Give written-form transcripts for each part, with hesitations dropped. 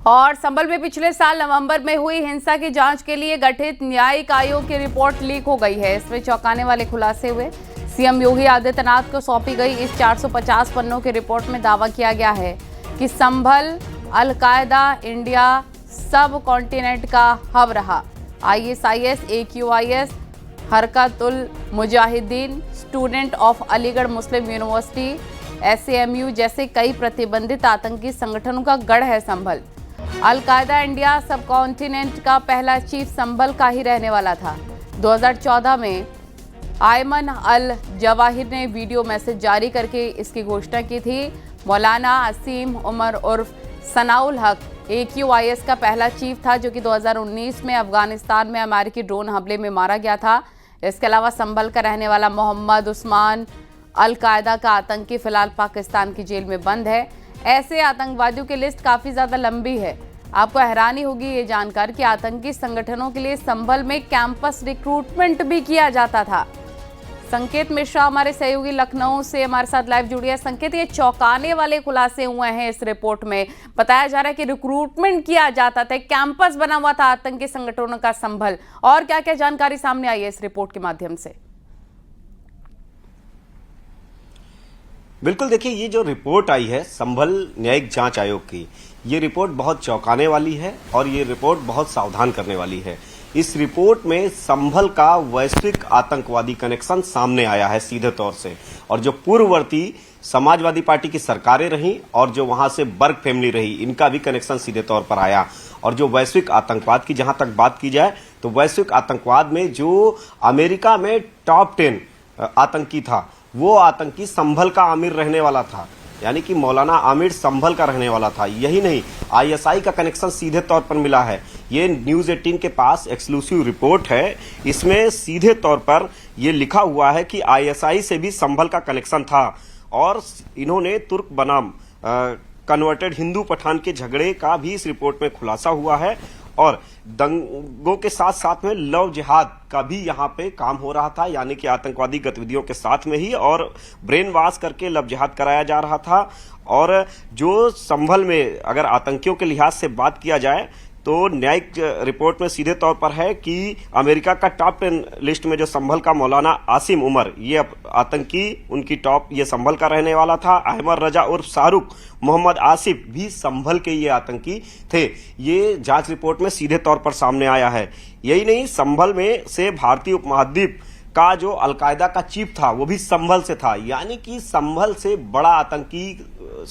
और संभल में पिछले साल नवंबर में हुई हिंसा की जांच के लिए गठित न्यायिक आयोग की रिपोर्ट लीक हो गई है। इसमें चौंकाने वाले खुलासे हुए। सीएम योगी आदित्यनाथ को सौंपी गई इस 450 पन्नों की रिपोर्ट में दावा किया गया है कि Sambhal al Qaeda India subcontinent का हब रहा। ISIS, AQIS, Harkat ul Mujahideen, student of Aligarh Muslim University, SAMU जैसे कई प्रतिबंधित आतंकी संगठनों का गढ़ है संभल। अल-कायदा इंडिया सब कॉन्टिनेंट का पहला चीफ संभल का ही रहने वाला था। 2014 में आयमन अल जवाहिर ने वीडियो मैसेज जारी करके इसकी घोषणा की थी। मौलाना असीम उमर उर्फ सनाउल हक AQIS का पहला चीफ था, जो कि 2019 में अफगानिस्तान में अमेरिकी ड्रोन हमले में मारा गया था। इसके अलावा संभल का रहने वाला मोहम्मद उस्मान अल-कायदा का आतंकी फिलहाल पाकिस्तान की जेल में बंद है। ऐसे आतंकवादियों की लिस्ट काफ़ी ज़्यादा लंबी है। आपको हैरानी होगी ये जानकर कि आतंकी संगठनों के लिए संभल में कैंपस रिक्रूटमेंट भी किया जाता था। संकेत मिश्रा हमारे सहयोगी लखनऊ से हमारे साथ लाइव जुड़ी है। संकेत, ये चौंकाने वाले खुलासे हुए हैं इस रिपोर्ट में। बताया जा रहा है कि रिक्रूटमेंट किया जाता था, कैंपस बना हुआ था आतंकी संगठनों का संभल। और क्या क्या जानकारी सामने आई है इस रिपोर्ट के माध्यम से? बिल्कुल, देखिए, ये जो रिपोर्ट आई है संभल न्यायिक जांच आयोग की, ये रिपोर्ट बहुत चौंकाने वाली है और ये रिपोर्ट बहुत सावधान करने वाली है। इस रिपोर्ट में संभल का वैश्विक आतंकवादी कनेक्शन सामने आया है सीधे तौर से, और जो पूर्ववर्ती समाजवादी पार्टी की सरकारें रहीं और जो वहां से बर्ग फैमिली रही, इनका भी कनेक्शन सीधे तौर पर आया। और जो वैश्विक आतंकवाद की जहां तक बात की जाए तो वैश्विक आतंकवाद में जो अमेरिका में टॉप 10 आतंकी था, वो आतंकी संभल का आमिर रहने वाला था, यानी कि मौलाना आमिर संभल का रहने वाला था। यही नहीं, ISI का कनेक्शन सीधे तौर पर मिला है। ये न्यूज़ 18 के पास एक्सक्लूसिव रिपोर्ट है। इसमें सीधे तौर पर यह लिखा हुआ है कि ISI से भी संभल का कनेक्शन था और इन्होंने तुर्क बनाम कन्वर्टेड हिंदू पठान के झगड़े का भी इस रिपोर्ट में खुलासा हुआ है। और दंगों के साथ साथ में लव जिहाद का भी यहाँ पे काम हो रहा था, यानी कि आतंकवादी गतिविधियों के साथ में ही और ब्रेन वॉश करके लव जिहाद कराया जा रहा था। और जो संभल में अगर आतंकियों के लिहाज से बात किया जाए तो न्यायिक रिपोर्ट में सीधे तौर पर है कि अमेरिका का टॉप 10 लिस्ट में जो संभल का मौलाना आसिम उमर, ये आतंकी उनकी टॉप, ये संभल का रहने वाला था। अहमद रजा उर्फ शाहरुख, मोहम्मद आसिफ भी संभल के ये आतंकी थे। ये जांच रिपोर्ट में सीधे तौर पर सामने आया है। यही नहीं, संभल में से भारतीय उपमहाद्वीप का जो अलकायदा का चीफ था वो भी संभल से था, यानी कि संभल से बड़ा आतंकी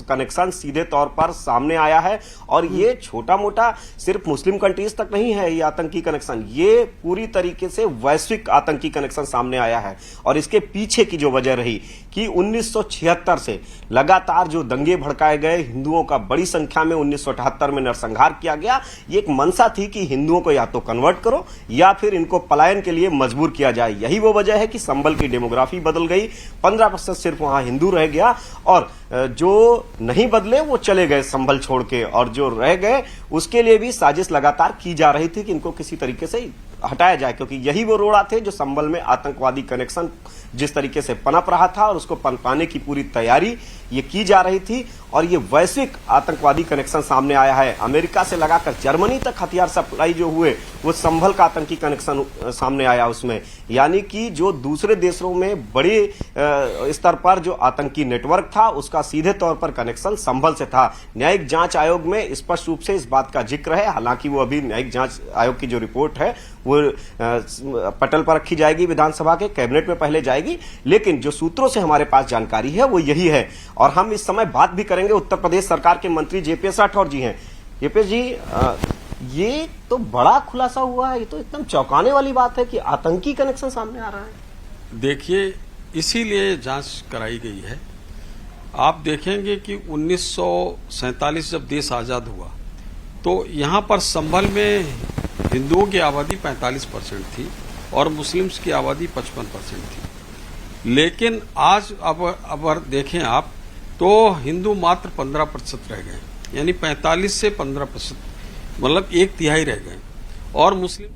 कनेक्शन सीधे तौर पर सामने आया है। और ये छोटा मोटा सिर्फ मुस्लिम कंट्रीज तक नहीं है ये आतंकी कनेक्शन, ये पूरी तरीके से वैश्विक आतंकी कनेक्शन सामने आया है। और इसके पीछे की जो वजह रही कि 1976 से लगातार जो दंगे भड़काए गए, हिंदुओं का बड़ी संख्या में 1978 में नरसंहार किया गया। ये एक मंशा थी कि हिंदुओं को या तो कन्वर्ट करो या फिर इनको पलायन के लिए मजबूर किया जाए। यही वो वजह है कि संभल की डेमोग्राफी बदल गई, 15% सिर्फ वहां हिंदू रह गया और जो नहीं बदले वो चले गए संभल छोड़ के, और जो रह गए उसके लिए भी साजिश लगातार की जा रही थी कि इनको किसी तरीके से हटाया जाए, क्योंकि यही वो रोड़ा थे जो संभल में आतंकवादी कनेक्शन जिस तरीके से पनप रहा था और उसको पनपाने की पूरी तैयारी ये की जा रही थी। और ये वैश्विक आतंकवादी कनेक्शन सामने आया है। अमेरिका से लगाकर जर्मनी तक हथियार सप्लाई जो हुए वो संभल का आतंकी कनेक्शन सामने आया उसमें, यानी कि जो दूसरे देशों में बड़े स्तर पर जो आतंकी नेटवर्क था उसका सीधे तौर पर कनेक्शन संभल से था। न्यायिक जांच आयोग में स्पष्ट रूप से इस बात का जिक्र है। हालांकि वो अभी न्यायिक जांच आयोग की जो रिपोर्ट है वो पटल पर रखी जाएगी, विधानसभा के कैबिनेट में पहले जाएगी, लेकिन जो सूत्रों से हमारे पास जानकारी है वो यही है। और हम इस समय बात भी करेंगे उत्तर प्रदेश सरकार के मंत्री JPS राठौर जी हैं। JPS जी, ये तो बड़ा खुलासा हुआ है, ये तो एकदम चौंकाने वाली बात है कि आतंकी कनेक्शन सामने आ रहा है। देखिए, इसीलिए जांच कराई गई है। आप देखेंगे कि 1947 जब देश आजाद हुआ तो यहाँ पर संभल में हिंदुओं की आबादी 45% थी और मुस्लिम्स की आबादी 55% थी। लेकिन आज अब देखें आप तो हिंदू मात्र 15% रह गए, यानी 45 से 15%, मतलब 1/3 रह गए, और मुस्लिम